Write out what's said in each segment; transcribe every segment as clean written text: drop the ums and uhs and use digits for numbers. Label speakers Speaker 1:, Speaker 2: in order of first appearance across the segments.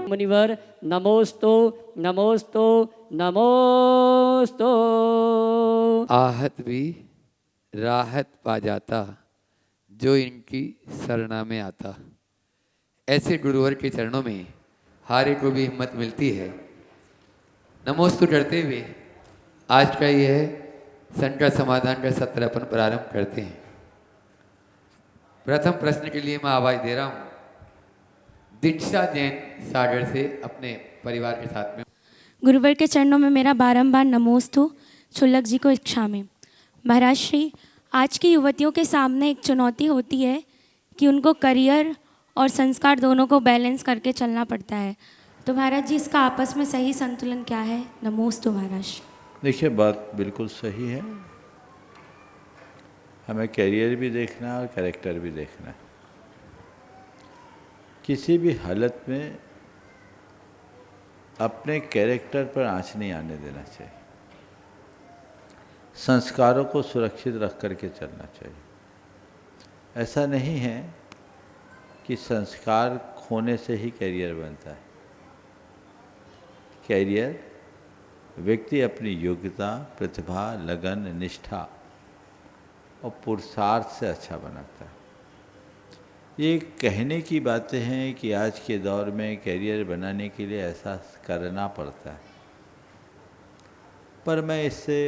Speaker 1: मुनिवर नमोस्तु नमोस्तु नमोस्तु।
Speaker 2: आहत भी राहत पा जाता जो इनकी शरणा में आता। ऐसे गुरुवर के चरणों में हारे को भी हिम्मत मिलती है। नमोस्तु करते हुए आज का यह संकट समाधान का सत्र अपन प्रारंभ करते हैं। प्रथम प्रश्न के लिए मैं आवाज दे रहा हूँ दीक्षा जैन सागर से अपने परिवार के साथ में।
Speaker 3: गुरुवर के चरणों में मेरा बारंबार नमोस्तु। क्षुल्लक जी को इच्छा में। महाराज श्री, आज की युवतियों के सामने एक चुनौती होती है कि उनको करियर और संस्कार दोनों को बैलेंस करके चलना पड़ता है, तो महाराज जी इसका आपस में सही संतुलन क्या है? नमोस्तु महाराज।
Speaker 4: देखिए, बात बिल्कुल सही है। हमें करियर भी देखना है और कैरेक्टर भी देखना है। किसी भी हालत में अपने कैरेक्टर पर आँच नहीं आने देना चाहिए। संस्कारों को सुरक्षित रख करके चलना चाहिए। ऐसा नहीं है कि संस्कार खोने से ही कैरियर बनता है। कैरियर व्यक्ति अपनी योग्यता, प्रतिभा, लगन, निष्ठा और पुरुषार्थ से अच्छा बनाता है। ये कहने की बातें हैं कि आज के दौर में कैरियर बनाने के लिए ऐसा करना पड़ता है, पर मैं इससे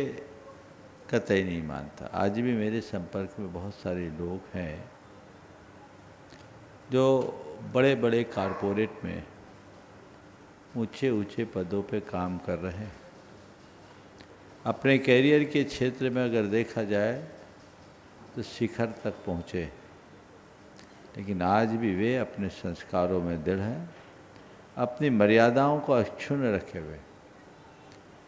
Speaker 4: कतई नहीं मानता। आज भी मेरे संपर्क में बहुत सारे लोग हैं जो बड़े बड़े कारपोरेट में ऊंचे ऊंचे पदों पे काम कर रहे हैं। अपने कैरियर के क्षेत्र में अगर देखा जाए तो शिखर तक पहुँचे, लेकिन आज भी वे अपने संस्कारों में दृढ़ हैं, अपनी मर्यादाओं को अक्षुण्ण रखे हुए।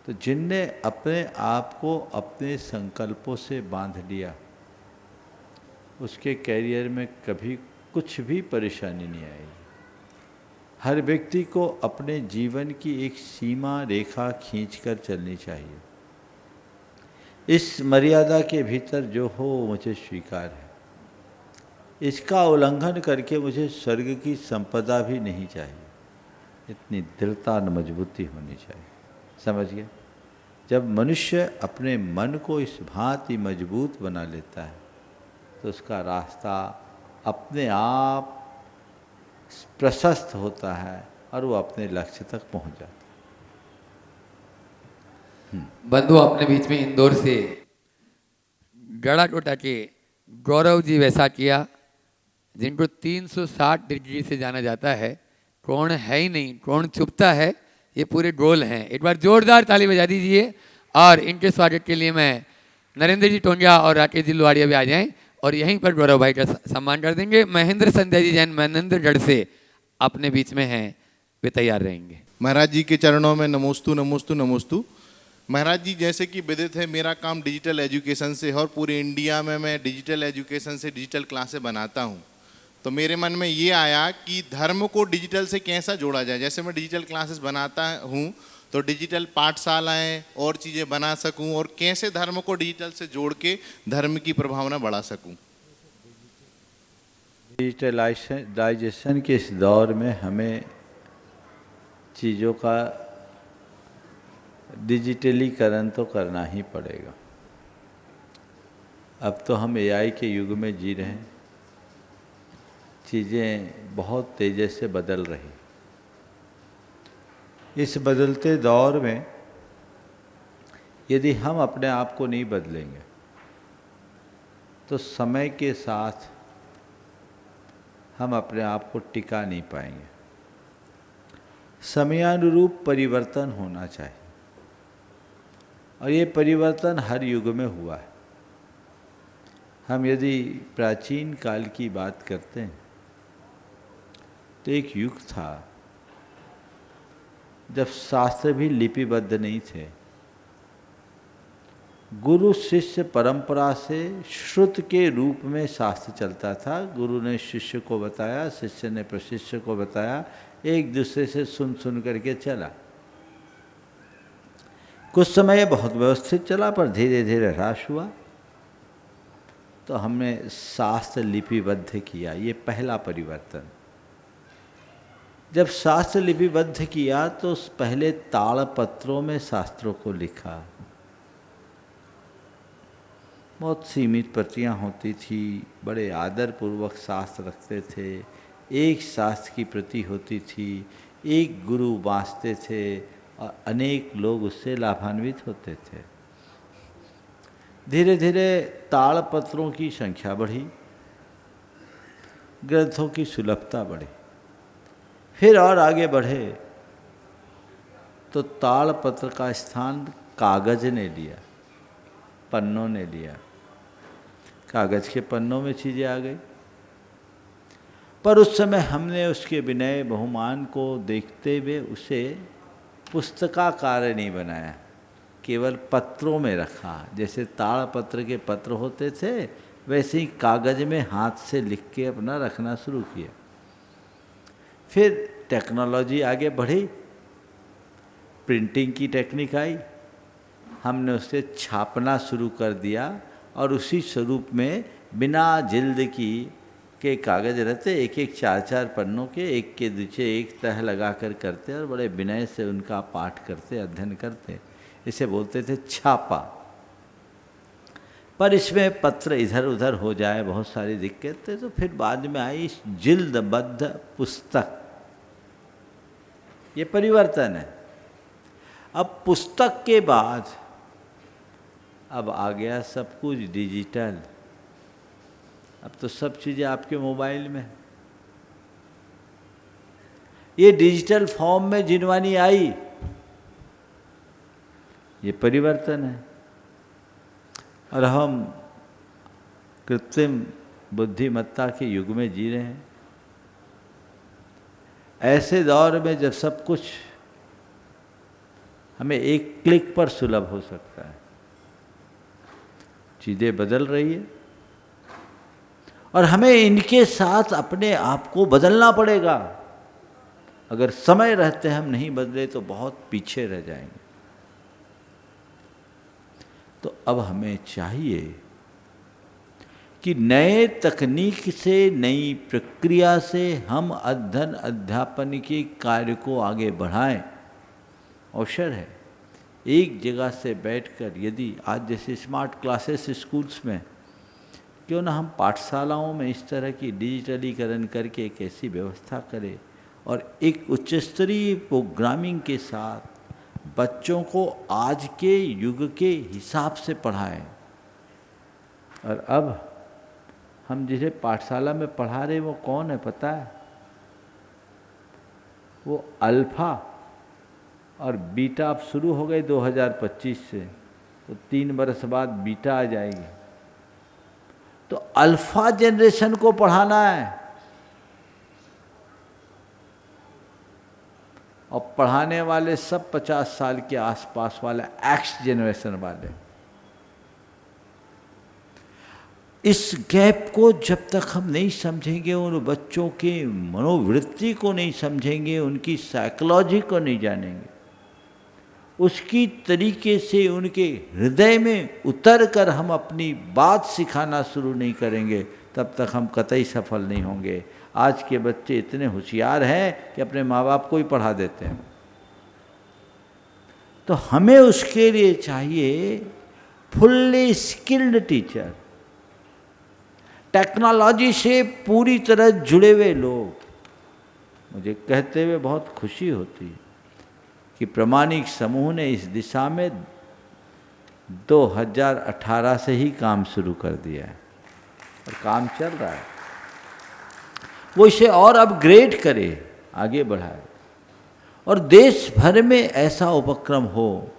Speaker 4: तो जिनने अपने आप को अपने संकल्पों से बांध लिया, उसके कैरियर में कभी कुछ भी परेशानी नहीं आएगी। हर व्यक्ति को अपने जीवन की एक सीमा रेखा खींचकर चलनी चाहिए। इस मर्यादा के भीतर जो हो मुझे स्वीकार है। इसका उल्लंघन करके मुझे स्वर्ग की संपदा भी नहीं चाहिए। इतनी दृढ़ता और मजबूती होनी चाहिए। समझ गए? जब मनुष्य अपने मन को इस भांति मजबूत बना लेता है तो उसका रास्ता अपने आप प्रशस्त होता है और वो अपने लक्ष्य तक पहुंच जाता है।
Speaker 2: बंधु, अपने बीच में इंदौर से गड़ा टोटा के गौरव जी वैसा किया जिनको 360 डिग्री से जाना जाता है। कौन है ही नहीं, कौन छुपता है, ये पूरे गोल हैं। एक बार जोरदार ताली बजा दीजिए। और इनके स्वागत के लिए मैं नरेंद्र जी टोंगिया और राकेश जी लुहाड़िया भी आ जाएं और यहीं पर गौरव भाई का सम्मान कर देंगे। महेंद्र संध्या जी जैन महेंद्रगढ़ से अपने बीच में हैं, वे तैयार रहेंगे।
Speaker 5: महाराज जी के चरणों में नमोस्तु नमोस्तु नमोस्तु। महाराज जी, जैसे कि विदित है, मेरा काम डिजिटल एजुकेशन से है और पूरे इंडिया में मैं डिजिटल एजुकेशन से डिजिटल क्लासें बनाता हूँ। तो मेरे मन में ये आया कि धर्म को डिजिटल से कैसा जोड़ा जाए। जैसे मैं डिजिटल क्लासेस बनाता हूँ तो डिजिटल पाठशालाएँ और चीज़ें बना सकूँ, और कैसे धर्म को डिजिटल से जोड़ के धर्म की प्रभावना बढ़ा सकूँ।
Speaker 4: डिजिटलाइजेशन के इस दौर में हमें चीज़ों का डिजिटलीकरण तो करना ही पड़ेगा। अब तो हम एआई के युग में जी रहे हैं। चीज़ें बहुत तेज़ी से बदल रही। इस बदलते दौर में यदि हम अपने आप को नहीं बदलेंगे तो समय के साथ हम अपने आप को टिका नहीं पाएंगे। समयानुरूप परिवर्तन होना चाहिए, और ये परिवर्तन हर युग में हुआ है। हम यदि प्राचीन काल की बात करते हैं तो एक युग था जब शास्त्र भी लिपिबद्ध नहीं थे। गुरु शिष्य परंपरा से श्रुत के रूप में शास्त्र चलता था। गुरु ने शिष्य को बताया, शिष्य ने प्रशिष्य को बताया, एक दूसरे से सुन सुन करके चला। कुछ समय बहुत व्यवस्थित चला, पर धीरे धीरे ह्रास हुआ। तो हमने शास्त्र लिपिबद्ध किया, ये पहला परिवर्तन। जब शास्त्र लिपिबद्ध किया तो पहले ताड़पत्रों में शास्त्रों को लिखा। बहुत सीमित प्रतियां होती थी, बड़े आदरपूर्वक शास्त्र रखते थे, एक शास्त्र की प्रति होती थी, एक गुरु बाँचते थे और अनेक लोग उससे लाभान्वित होते थे। धीरे धीरे ताड़पत्रों की संख्या बढ़ी, ग्रंथों की सुलभता बढ़ी, फिर और आगे बढ़े तो ताड़पत्र का स्थान कागज ने लिया, पन्नों ने लिया। कागज के पन्नों में चीज़ें आ गई, पर उस समय हमने उसके विनय बहुमान को देखते हुए उसे पुस्तकाकार नहीं बनाया, केवल पत्रों में रखा। जैसे ताड़पत्र के पत्र होते थे वैसे ही कागज में हाथ से लिख के अपना रखना शुरू किया। फिर टेक्नोलॉजी आगे बढ़ी, प्रिंटिंग की टेक्निक आई, हमने उसे छापना शुरू कर दिया और उसी स्वरूप में बिना जिल्द की के कागज रहते, एक एक चार चार पन्नों के, एक के नीचे एक तह लगा कर करते और बड़े विनय से उनका पाठ करते, अध्ययन करते। इसे बोलते थे छापा। पर इसमें पत्र इधर उधर हो जाए, बहुत सारी दिक्कतें, तो फिर बाद में आई जिल्दबद्ध पुस्तक। ये परिवर्तन है। अब पुस्तक के बाद अब आ गया सब कुछ डिजिटल। अब तो सब चीज़ें आपके मोबाइल में। ये डिजिटल फॉर्म में जिनवानी आई, ये परिवर्तन है। और हम कृत्रिम बुद्धिमत्ता के युग में जी रहे हैं। ऐसे दौर में जब सब कुछ हमें एक क्लिक पर सुलभ हो सकता है, चीज़ें बदल रही है और हमें इनके साथ अपने आप को बदलना पड़ेगा। अगर समय रहते हम नहीं बदले तो बहुत पीछे रह जाएंगे। तो अब हमें चाहिए कि नए तकनीक से, नई प्रक्रिया से हम अध्ययन अध्यापन के कार्य को आगे बढ़ाएं। अवसर है एक जगह से बैठकर, यदि आज जैसे स्मार्ट क्लासेस स्कूल्स में, क्यों ना हम पाठशालाओं में इस तरह की डिजिटलीकरण करके एक ऐसी व्यवस्था करें और एक उच्च स्तरीय प्रोग्रामिंग के साथ बच्चों को आज के युग के हिसाब से पढ़ाएं। और अब हम जिसे पाठशाला में पढ़ा रहे वो कौन है पता है? वो अल्फ़ा और बीटा अब शुरू हो गए 2025 से, तो 3 बरस बाद बीटा आ जाएगी। तो अल्फ़ा जनरेशन को पढ़ाना है और पढ़ाने वाले सब 50 साल के आसपास वाले एक्स जनरेशन वाले। इस गैप को जब तक हम नहीं समझेंगे, उन बच्चों के मनोवृत्ति को नहीं समझेंगे, उनकी साइकोलॉजी को नहीं जानेंगे, उसकी तरीके से उनके हृदय में उतर कर हम अपनी बात सिखाना शुरू नहीं करेंगे, तब तक हम कतई सफल नहीं होंगे। आज के बच्चे इतने होशियार हैं कि अपने माँ बाप को ही पढ़ा देते हैं। तो हमें उसके लिए चाहिए फुल्ली स्किल्ड टीचर, टेक्नोलॉजी से पूरी तरह जुड़े हुए लोग। मुझे कहते हुए बहुत खुशी होती है कि प्रामाणिक समूह ने इस दिशा में 2018 से ही काम शुरू कर दिया है और काम चल रहा है। वो इसे और अपग्रेड करे, आगे बढ़ाए और देश भर में ऐसा उपक्रम हो,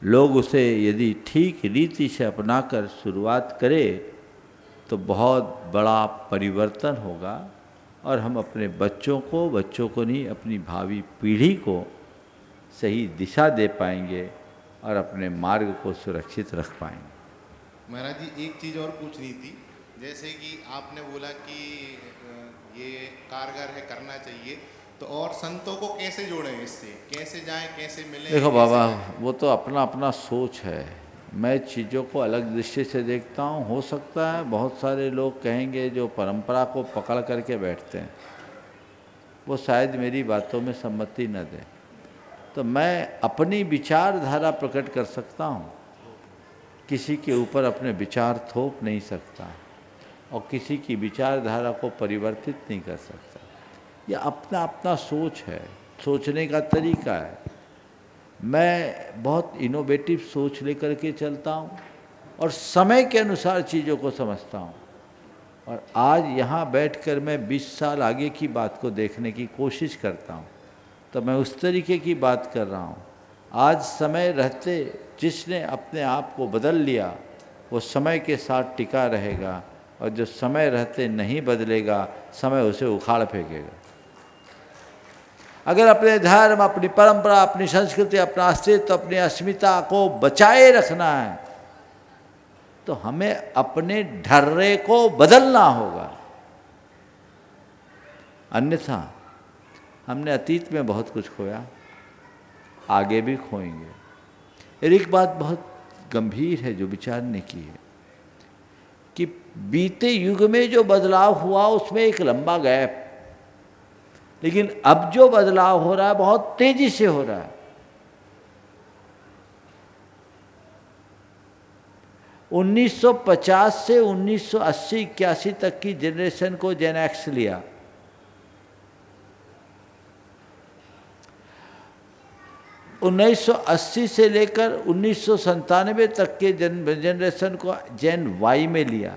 Speaker 4: लोग उसे यदि ठीक रीति से अपनाकर शुरुआत करें तो बहुत बड़ा परिवर्तन होगा और हम अपने बच्चों को नहीं, अपनी भावी पीढ़ी को सही दिशा दे पाएंगे और अपने मार्ग को सुरक्षित रख पाएंगे।
Speaker 5: महाराज जी एक चीज़ और पूछनी थी, जैसे कि आपने बोला कि ये कारगर है, करना चाहिए, तो और संतों को कैसे जोड़ें, इससे कैसे जाएं, कैसे मिलें?
Speaker 4: देखो बाबा, वो तो अपना अपना सोच है। मैं चीज़ों को अलग दृष्टि से देखता हूँ। हो सकता है बहुत सारे लोग कहेंगे जो परंपरा को पकड़ करके बैठते हैं वो शायद मेरी बातों में सम्मति न दें। तो मैं अपनी विचारधारा प्रकट कर सकता हूँ, किसी के ऊपर अपने विचार थोप नहीं सकता और किसी की विचारधारा को परिवर्तित नहीं कर सकता। यह अपना अपना सोच है, सोचने का तरीका है। मैं बहुत इनोवेटिव सोच लेकर के चलता हूँ और समय के अनुसार चीज़ों को समझता हूँ। और आज यहाँ बैठकर मैं 20 साल आगे की बात को देखने की कोशिश करता हूँ, तो मैं उस तरीके की बात कर रहा हूँ। आज समय रहते जिसने अपने आप को बदल लिया वो समय के साथ टिका रहेगा, और जो समय रहते नहीं बदलेगा समय उसे उखाड़ फेंकेगा। अगर अपने धर्म, अपनी परंपरा, अपनी संस्कृति, अपना अस्तित्व, अपनी अस्मिता को बचाए रखना है तो हमें अपने ढर्रे को बदलना होगा, अन्यथा हमने अतीत में बहुत कुछ खोया, आगे भी खोएंगे। और एक बात बहुत गंभीर है जो विचारने की है कि बीते युग में जो बदलाव हुआ उसमें एक लंबा गैप, लेकिन अब जो बदलाव हो रहा है बहुत तेजी से हो रहा है। 1950 से 1980-81 तक की जनरेशन को जेन एक्स लिया, उन्नीस 1980 से लेकर 1997 तक के जनरेशन को जेन वाई में लिया,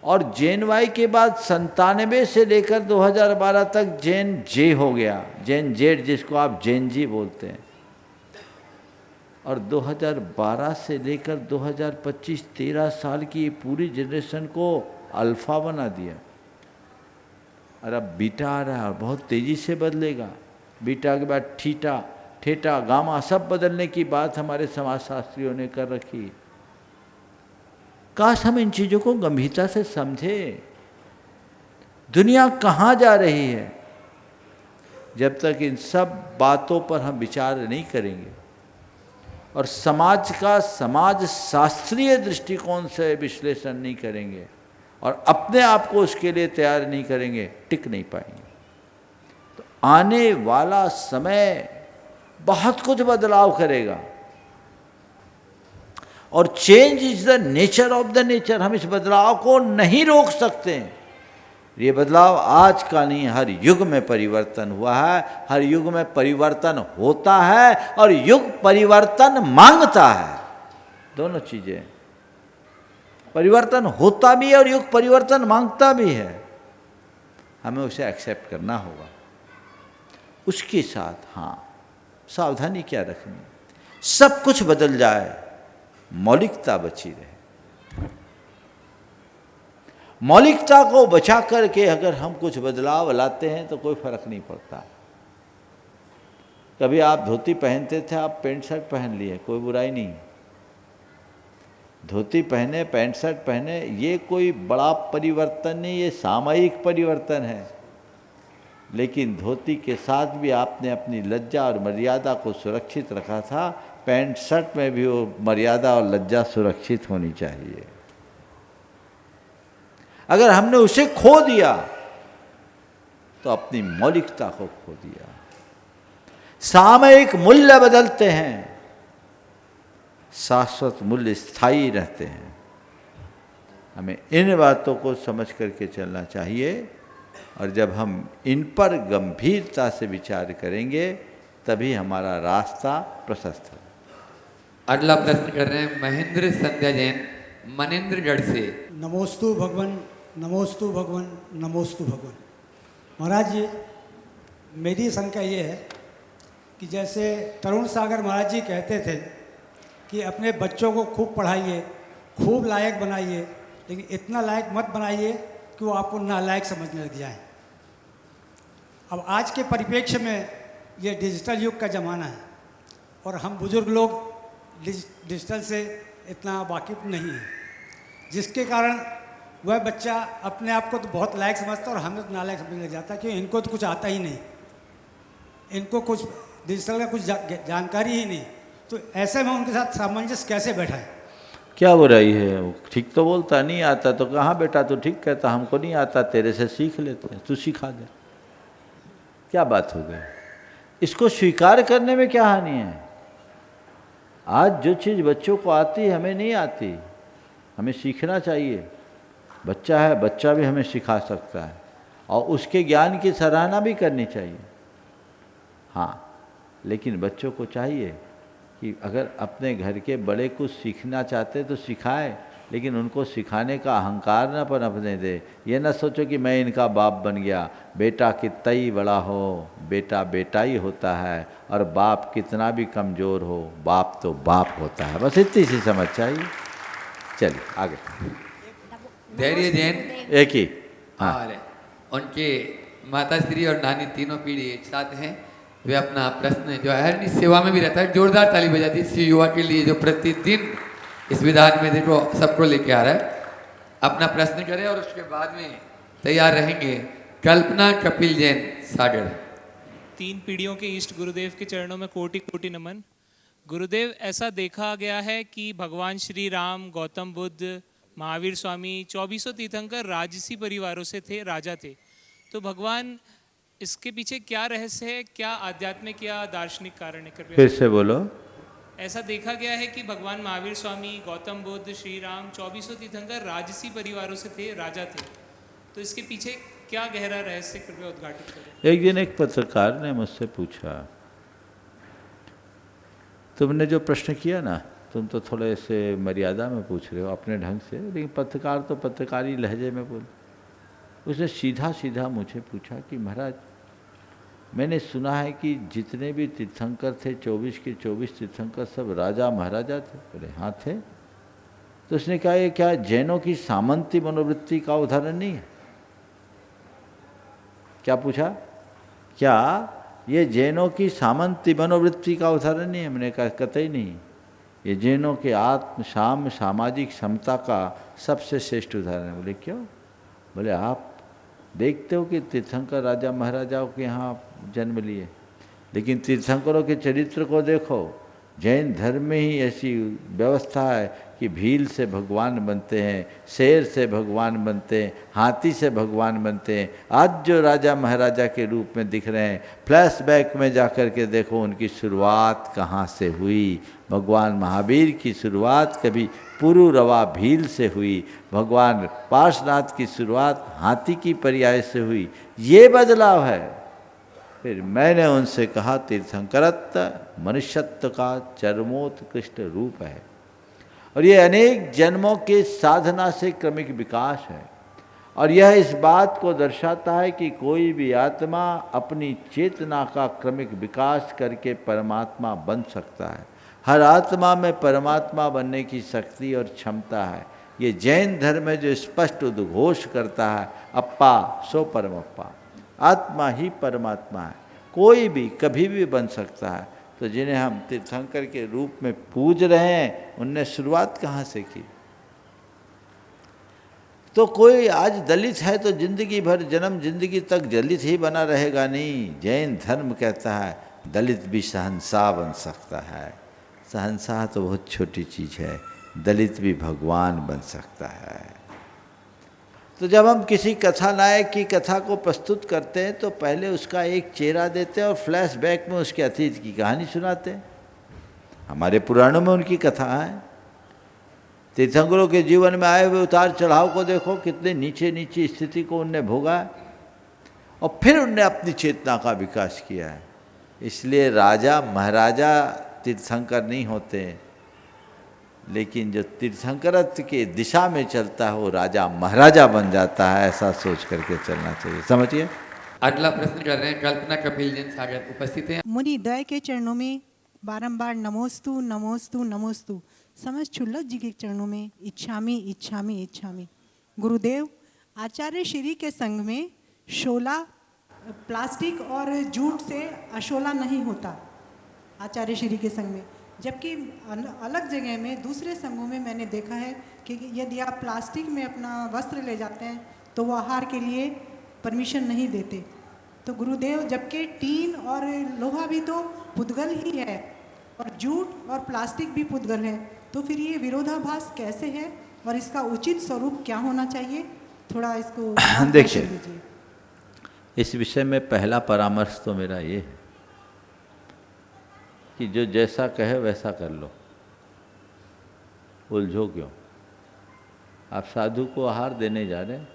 Speaker 4: और जेन वाई के बाद 97 से लेकर 2012 तक जेन जे हो गया, जेन जेड जिसको आप जेन जी बोलते हैं, और 2012 से लेकर 2025 13 साल की ये पूरी जनरेशन को अल्फा बना दिया। और अब बीटा आ रहा है और बहुत तेज़ी से बदलेगा। बीटा के बाद थीटा, थीटा, गामा सब बदलने की बात हमारे समाजशास्त्रियों ने कर रखी है। काश हम इन चीज़ों को गंभीरता से समझें। दुनिया कहाँ जा रही है, जब तक इन सब बातों पर हम विचार नहीं करेंगे और समाज का समाज शास्त्रीय दृष्टिकोण से विश्लेषण नहीं करेंगे और अपने आप को उसके लिए तैयार नहीं करेंगे, टिक नहीं पाएंगे। तो आने वाला समय बहुत कुछ बदलाव करेगा, और change is the nature of the nature. हम इस बदलाव को नहीं रोक सकते हैं। ये बदलाव आज का नहीं, हर युग में परिवर्तन हुआ है, हर युग में परिवर्तन होता है, और युग परिवर्तन मांगता है। दोनों चीजें, परिवर्तन होता भी है और युग परिवर्तन मांगता भी है। हमें उसे एक्सेप्ट करना होगा। उसके साथ हाँ, सावधानी क्या रखनी, सब कुछ बदल जाए, मौलिकता बची रहे। मौलिकता को बचा करके अगर हम कुछ बदलाव लाते हैं तो कोई फर्क नहीं पड़ता। कभी आप धोती पहनते थे, आप पैंट शर्ट पहन लिए, कोई बुराई नहीं। धोती पहने, पैंट शर्ट पहने, ये कोई बड़ा परिवर्तन नहीं, ये सामयिक परिवर्तन है। लेकिन धोती के साथ भी आपने अपनी लज्जा और मर्यादा को सुरक्षित रखा था। पैंट शर्ट में भी वो मर्यादा और लज्जा सुरक्षित होनी चाहिए। अगर हमने उसे खो दिया तो अपनी मौलिकता को खो दिया। सामयिक मूल्य बदलते हैं, शाश्वत मूल्य स्थायी रहते हैं। हमें इन बातों को समझ करके चलना चाहिए, और जब हम इन पर गंभीरता से विचार करेंगे तभी हमारा रास्ता प्रशस्त है।
Speaker 2: अगला प्रश्न कर रहे हैं महेंद्र संध्या जैन, मनेन्द्रगढ़ से।
Speaker 6: नमोस्तु भगवान, नमोस्तु भगवान, नमोस्तु भगवान। महाराज जी, मेरी शंका ये है कि जैसे तरुण सागर महाराज जी कहते थे कि अपने बच्चों को खूब पढ़ाइए, खूब लायक बनाइए, लेकिन इतना लायक मत बनाइए कि वो आपको नालायक समझने लग जाए। अब आज के परिप्रेक्ष्य में ये डिजिटल युग का ज़माना है और हम बुज़ुर्ग लोग डिजिटल से इतना वाकिफ नहीं है, जिसके कारण वह बच्चा अपने आप को तो बहुत लायक समझता है और हमें तो नालायक समझने लग जाता है कि इनको तो कुछ आता ही नहीं, इनको कुछ डिजिटल का कुछ जानकारी ही नहीं। तो ऐसे में उनके साथ सामंजस्य कैसे बैठाएं?
Speaker 4: क्या बुराई है? वो ठीक तो बोलता, नहीं आता तो कहाँ बेटा तू ठीक कहता, हमको नहीं आता, तेरे से सीख लेते हैं, तू सिखा दे। क्या बात हो गई? इसको स्वीकार करने में क्या हानि है? आज जो चीज़ बच्चों को आती है हमें नहीं आती, हमें सीखना चाहिए। बच्चा है, बच्चा भी हमें सिखा सकता है और उसके ज्ञान की सराहना भी करनी चाहिए। हाँ, लेकिन बच्चों को चाहिए कि अगर अपने घर के बड़े कुछ सीखना चाहते तो सिखाएं, लेकिन उनको सिखाने का अहंकार न पनपने दे। ये ना सोचो कि मैं इनका बाप बन गया। बेटा कितना ही बड़ा हो, बेटा बेटा ही होता है, और बाप कितना भी कमज़ोर हो, बाप तो बाप होता है। बस इतनी सी समझ चाहिए। चलिए आगे।
Speaker 2: धैर्य जैन
Speaker 4: एक ही, हाँ,
Speaker 2: और उनके माता श्री और नानी तीनों पीढ़ी एक साथ हैं। वे अपना प्रश्न जो है इस सेवा में भी रहता है, जोरदार ताली बजाती है इस युवा के लिए जो प्रतिदिन इस विधान में देखो सबको लेके आ रहा है। अपना प्रश्न करें और उसके बाद में तैयार रहेंगे कल्पना कपिल जैन सागर।
Speaker 7: 3 पीढ़ियों के इष्ट गुरुदेव के चरणों में कोटि कोटि नमन। गुरुदेव, ऐसा देखा गया है कि भगवान श्री राम, गौतम बुद्ध, महावीर स्वामी 2400 तीर्थंकर राजसी परिवारों से थे, राजा थे। तो भगवान, इसके पीछे क्या रहस्य है? क्या आध्यात्मिक या दार्शनिक कारण है? कृपया
Speaker 4: फिर से बोलो।
Speaker 7: ऐसा देखा गया है कि भगवान महावीर स्वामी, गौतम बुद्ध, श्री राम 2400 तीर्थंकर राजसी परिवारों से थे, राजा थे। तो इसके पीछे क्या गहरा रहस्य, कृपया उद्घाटित करें।
Speaker 4: एक दिन एक पत्रकार ने मुझसे पूछा, तुमने जो प्रश्न किया ना, तुम तो थोड़े से मर्यादा में पूछ रहे हो अपने ढंग से, लेकिन पत्रकार तो पत्रकारी लहजे में बोल। उसने सीधा सीधा मुझे पूछा कि महाराज, मैंने सुना है कि जितने भी तीर्थंकर थे 24 के 24 तीर्थंकर सब राजा महाराजा थे। बोले हाँ थे। तो उसने कहा ये क्या जैनों की सामंती मनोवृत्ति का उदाहरण नहीं है? क्या पूछा? क्या ये जैनों की सामंती मनोवृत्ति का उदाहरण नहीं है? मैंने कहा कतई नहीं, ये जैनों के आत्म साम सामाजिक समता का सबसे श्रेष्ठ उदाहरण है। बोले क्यों? बोले आप देखते हो कि तीर्थंकर राजा महाराजाओं के यहाँ जन्म लिए, लेकिन तीर्थंकरों के चरित्र को देखो। जैन धर्म में ही ऐसी व्यवस्था है कि भील से भगवान बनते हैं, शेर से भगवान बनते हैं, हाथी से भगवान बनते हैं। आज जो राजा महाराजा के रूप में दिख रहे हैं, फ्लैशबैक में जाकर के देखो उनकी शुरुआत कहाँ से हुई। भगवान महावीर की शुरुआत कभी पुरुरवा भील से हुई, भगवान पार्श्वनाथ की शुरुआत हाथी की पर्याय से हुई। ये बदलाव है। फिर मैंने उनसे कहा तीर्थंकरत्व मनुष्यत्व का चरमोत्कृष्ट रूप है, और ये अनेक जन्मों के साधना से क्रमिक विकास है, और यह इस बात को दर्शाता है कि कोई भी आत्मा अपनी चेतना का क्रमिक विकास करके परमात्मा बन सकता है। हर आत्मा में परमात्मा बनने की शक्ति और क्षमता है। ये जैन धर्म में जो स्पष्ट उद्घोष करता है अप्पा सो परमप्पा, आत्मा ही परमात्मा है, कोई भी कभी भी बन सकता है। तो जिन्हें हम तीर्थंकर के रूप में पूज रहे हैं, उनने शुरुआत कहाँ से की? तो कोई आज दलित है तो जिंदगी भर जन्म जिंदगी तक दलित ही बना रहेगा नहीं। जैन धर्म कहता है दलित भी शहंशाह बन सकता है। शहंशाह तो बहुत छोटी चीज़ है, दलित भी भगवान बन सकता है। तो जब हम किसी कथा नायक की कथा को प्रस्तुत करते हैं तो पहले उसका एक चेहरा देते हैं और फ्लैशबैक में उसके अतीत की कहानी सुनाते हैं। हमारे पुराणों में उनकी कथा है। तीर्थंकरों के जीवन में आए हुए उतार चढ़ाव को देखो, कितने नीचे नीचे स्थिति को उनने भोगा है, और फिर उनने अपनी चेतना का विकास किया है। इसलिए राजा महाराजा तीर्थंकर नहीं होते, लेकिन जो तीर्थंकरत्व के दिशा में चलता है वो राजा महाराजा बन जाता है। ऐसा सोच करके चलना चाहिए, समझिए।
Speaker 2: अगला प्रश्न कर रहे हैं कल्पना कपिल जैन सागर, उपस्थित हैं।
Speaker 8: मुनि दया के चरणों में बारंबार नमोस्तु नमोस्तु नमोस्तु। समस्त क्षुल्लक जी के चरणों में इच्छामी इच्छामी इच्छामी। गुरुदेव, आचार्य श्री के संग में शोला प्लास्टिक और जूट से अशोला नहीं होता आचार्य श्री के संग में, जबकि अलग जगह में दूसरे संघों में मैंने देखा है कि यदि आप प्लास्टिक में अपना वस्त्र ले जाते हैं तो वो आहार के लिए परमिशन नहीं देते। तो गुरुदेव, जबकि टीन और लोहा भी तो पुद्गल ही है और जूट और प्लास्टिक भी पुद्गल है, तो फिर ये विरोधाभास कैसे है और इसका उचित स्वरूप क्या होना चाहिए? थोड़ा इसको
Speaker 4: देखिए, इस विषय में पहला परामर्श तो मेरा ये है कि जो जैसा कहे वैसा कर लो, उलझो क्यों। आप साधु को आहार देने जा रहे हैं,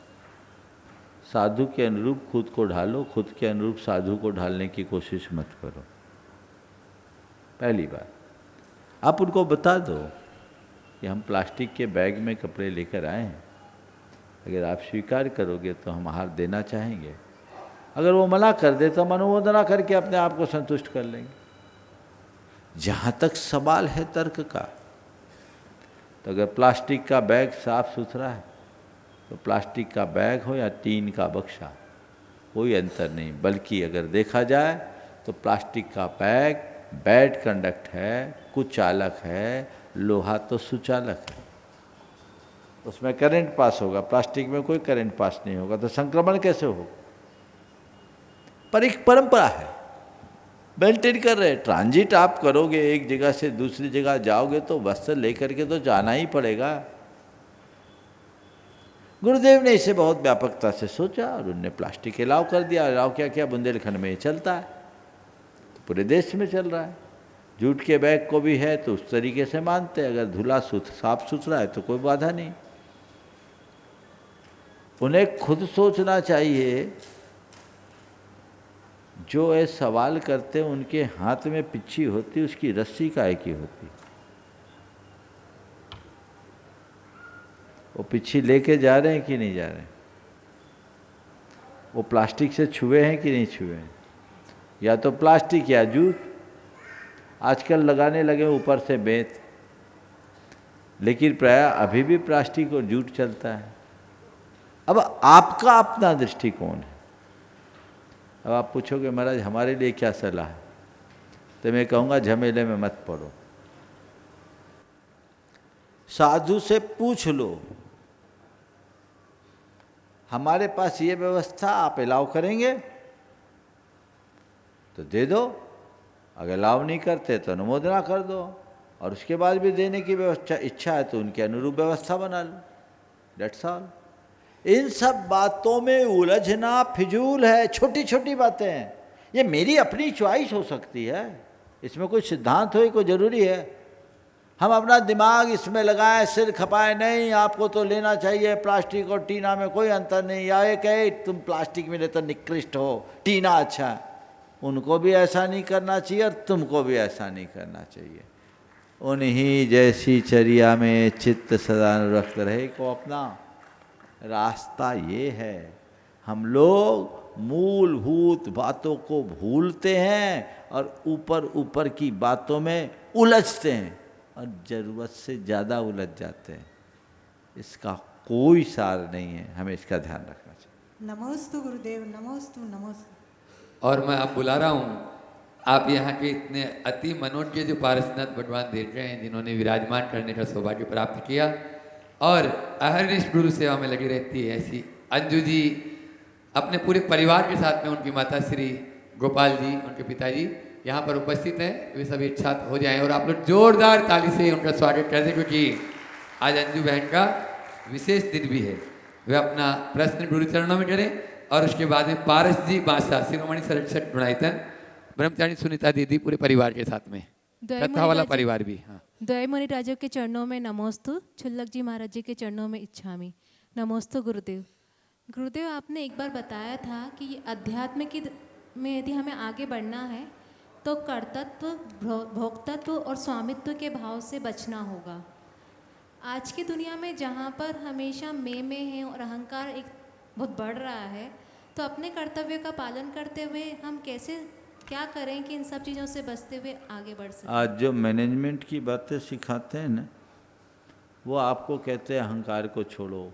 Speaker 4: साधु के अनुरूप खुद को ढालो, खुद के अनुरूप साधु को ढालने की कोशिश मत करो। पहली बात, आप उनको बता दो कि हम प्लास्टिक के बैग में कपड़े लेकर आए हैं, अगर आप स्वीकार करोगे तो हम आहार देना चाहेंगे। अगर वो मना कर दे तो हम अनुमोदना करके अपने आप को संतुष्ट कर लेंगे। जहाँ तक सवाल है तर्क का, तो अगर प्लास्टिक का बैग साफ सुथरा है तो प्लास्टिक का बैग हो या टीन का बक्सा, कोई अंतर नहीं। बल्कि अगर देखा जाए तो प्लास्टिक का बैग बैड कंडक्ट है, कुचालक है, लोहा तो सुचालक है, उसमें करंट पास होगा। प्लास्टिक में कोई करंट पास नहीं होगा, तो संक्रमण कैसे हो। पर एक परंपरा है, मेंटेन कर रहे। ट्रांजिट आप करोगे, एक जगह से दूसरी जगह जाओगे तो वस्त्र लेकर के तो जाना ही पड़ेगा। गुरुदेव ने इसे बहुत व्यापकता से सोचा और उनने प्लास्टिक अलाउ कर दिया। अलाउ क्या किया, बुंदेलखंड में चलता है तो पूरे देश में चल रहा है। जूट के बैग को भी है तो उस तरीके से मानते हैं, अगर धुला साफ सुथरा है तो कोई बाधा नहीं। उन्हें खुद सोचना चाहिए, जो ये सवाल करते उनके हाथ में पिच्छी होती, उसकी रस्सी काहे की होती। वो पिच्छी लेके जा रहे हैं कि नहीं जा रहे हैं, वो प्लास्टिक से छुए हैं कि नहीं छुए हैं। या तो प्लास्टिक या जूट, आजकल लगाने लगे ऊपर से बेंत, लेकिन प्राय अभी भी प्लास्टिक और जूट चलता है। अब आपका अपना दृष्टिकोण है। अब आप पूछोगे महाराज हमारे लिए क्या सलाह है, तो मैं कहूँगा झमेले में मत पड़ो, साधु से पूछ लो, हमारे पास ये व्यवस्था आप अलाउ करेंगे तो दे दो, अगर अलाउ नहीं करते तो अनुमोदना कर दो, और उसके बाद भी देने की व्यवस्था इच्छा है तो उनके अनुरूप व्यवस्था बना लो। That's all. इन सब बातों में उलझना फिजूल है, छोटी छोटी बातें हैं। ये मेरी अपनी चॉइस हो सकती है, इसमें कोई सिद्धांत हो कोई ज़रूरी है। हम अपना दिमाग इसमें लगाएं, सिर खपाएं नहीं, आपको तो लेना चाहिए प्लास्टिक और टीना में कोई अंतर नहीं, या ये कहे तुम प्लास्टिक में ले तो निकृष्ट हो, टीना अच्छा है। उनको भी ऐसा नहीं करना चाहिए और तुमको भी ऐसा नहीं करना चाहिए। उन्हीं जैसी चर्या में चित्त सदा अनुरक्त रहे को अपना रास्ता ये है। हम लोग मूलभूत बातों को भूलते हैं और ऊपर ऊपर की बातों में उलझते हैं और ज़रूरत से ज़्यादा उलझ जाते हैं। इसका कोई सार नहीं है, हमें इसका ध्यान रखना चाहिए।
Speaker 8: नमोस्तु गुरुदेव, नमोस्तु नमोस्तु।
Speaker 2: और मैं अब बुला रहा हूँ आप यहाँ के इतने अति मनोज्ञ जो पारसनाथ भगवान देख रहे हैं, जिन्होंने विराजमान करने का सौभाग्य प्राप्त किया और अहरनिश गुरु सेवा में लगी रहती है, ऐसी अंजू जी अपने पूरे परिवार के साथ में, उनकी माता श्री गोपाल जी, उनके पिताजी यहाँ पर उपस्थित हैं। वे सभी इच्छा हो जाएं और आप लोग जोरदार ताली से उनका स्वागत कर दें, क्योंकि आज अंजू बहन का विशेष दिन भी है। वे अपना प्रश्न गुरु चरणों में करें और उसके बाद में पारस जी बादशाह शिरोमणि संरक्षक गुणायतन ब्रह्मचारी सुनीता दीदी पूरे परिवार के साथ में, कथा वाला परिवार भी। हाँ,
Speaker 9: द्वैमुनि राजों के चरणों में नमोस्तु, छुल्लक जी महाराज जी के चरणों में इच्छामी नमोस्तु गुरुदेव। गुरुदेव, आपने एक बार बताया था कि अध्यात्म की में यदि हमें आगे बढ़ना है तो कर्तृत्व, भोक्तत्व और स्वामित्व के भाव से बचना होगा। आज की दुनिया में जहाँ पर हमेशा मैं है और अहंकार एक बहुत बढ़ रहा है, तो अपने कर्तव्य का पालन करते हुए हम कैसे क्या करें कि इन सब चीज़ों से बचते हुए आगे बढ़ सकें।
Speaker 4: आज जो मैनेजमेंट की बातें सिखाते हैं ना, वो आपको कहते हैं अहंकार को छोड़ो,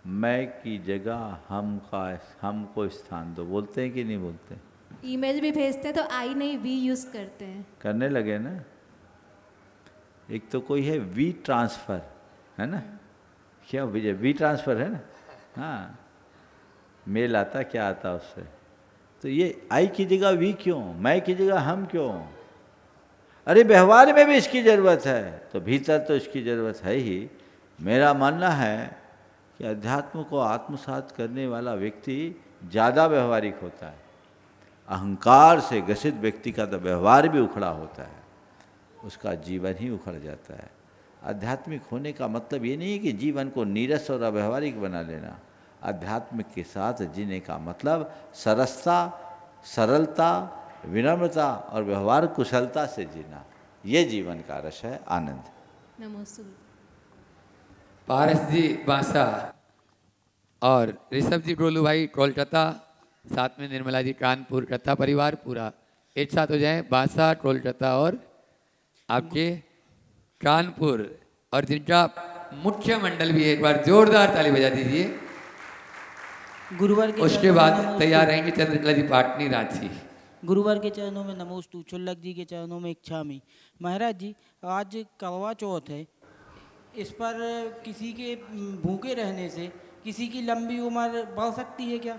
Speaker 4: मैं की जगह हमको स्थान दो। बोलते हैं कि नहीं बोलते?
Speaker 9: ईमेल भी भेजते हैं तो आई नहीं वी यूज़ करते हैं,
Speaker 4: करने लगे ना। एक तो कोई है वी ट्रांसफ़र, है ना, क्या विजय वी ट्रांसफ़र है ना। हाँ, मेल आता क्या आता उससे, तो ये आई की जगह वी क्यों, मैं की जगह हम क्यों। अरे व्यवहार में भी इसकी ज़रूरत है, तो भीतर तो इसकी ज़रूरत है ही। मेरा मानना है कि अध्यात्म को आत्मसात करने वाला व्यक्ति ज़्यादा व्यवहारिक होता है। अहंकार से ग्रसित व्यक्ति का तो व्यवहार भी उखड़ा होता है, उसका जीवन ही उखड़ जाता है। आध्यात्मिक होने का मतलब ये नहीं है कि जीवन को नीरस और अव्यवहारिक बना लेना। अध्यात्म के साथ जीने का मतलब सरसता, सरलता, विनम्रता और व्यवहार कुशलता से जीना, ये जीवन का रस है, आनंद।
Speaker 9: नमोस्तु।
Speaker 2: पारस जी बांसा और ऋषभ जी डोलू भाई कोलकाता, साथ में निर्मला जी कानपुर, कथा परिवार पूरा एक साथ हो जाए। बांसा, कोलकाता और आपके कानपुर, और जिनका मुख्य मंडल भी है, एक बार जोरदार ताली बजा दीजिए।
Speaker 10: गुरुवार के
Speaker 2: उसके बाद तैयार रहेंगे चंद्रकला जी पाटनी रांची।
Speaker 10: गुरुवार के चरणों में नमोस्तु, छुल्लक जी के चरणों में इच्छामी। महाराज जी, आज करवा चौथ है, इस पर किसी के भूखे रहने से किसी की लंबी उम्र बढ़ सकती है क्या?